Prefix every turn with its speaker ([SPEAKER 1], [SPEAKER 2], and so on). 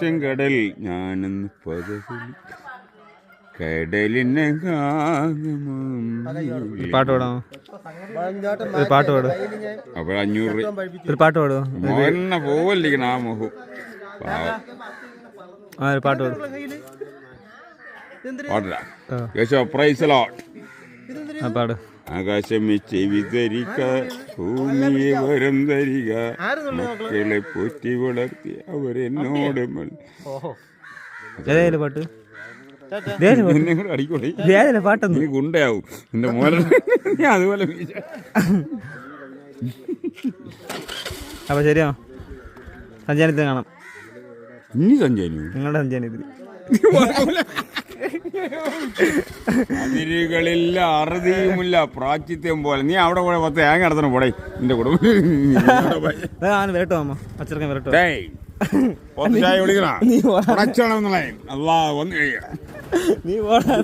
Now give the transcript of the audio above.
[SPEAKER 1] ചെങ്കടൽ ഞാനെന്ന് പദവിൽ കടലിനെ
[SPEAKER 2] പാട്ട് പാടാമോ? ഒരു പാട്ട് പാടും.
[SPEAKER 1] അപ്പോൾ 500
[SPEAKER 2] ഒരു പാട്ട് പാടുമോ?
[SPEAKER 1] മോഹനെ പോവല്ലിരിക്കണം ആ മുഖം.
[SPEAKER 2] ആ ഒരു പാട്ട് പാടും.
[SPEAKER 1] പാടില്ല. യേശോ പ്രൈസ് ലോർഡ്.
[SPEAKER 2] ആ പാട്.
[SPEAKER 1] ആകാശമേ ചെവി ധരിക, ഭൂമിയെ വരം ധരിക, മക്കളെ പോറ്റി വളർത്തി അവരെന്നോട്
[SPEAKER 2] ഏതായാലും പാട്ട്
[SPEAKER 1] അടിക്കൂടെ
[SPEAKER 2] പാട്ടൊന്നും
[SPEAKER 1] നീ ഗുണ്ടയാവും എന്റെ മോനെ. ഞാൻ അതുപോലെ
[SPEAKER 2] അപ്പൊ ശരിയോ? സഞ്ചാരത്തിന് കാണാം.
[SPEAKER 1] ഇനി സഞ്ചാരി
[SPEAKER 2] നിങ്ങളുടെ സഞ്ചാരത്തിന്
[SPEAKER 1] അതിരുകളില്ല, അറുതിയുമില്ല, പ്രാച്ചിത്യം പോലെ. നീ അവിടെ പോയ 10 തേങ്ങ നടത്തണം പോടേ നിന്റെ കുടുംബം.
[SPEAKER 2] വരട്ടോ അമ്മ, അച്ചടക്കം വരട്ടോ.
[SPEAKER 1] ചായ വിളിക്കണം. അല്ലാ വന്നു കഴിയാ
[SPEAKER 2] നീ പോടാ.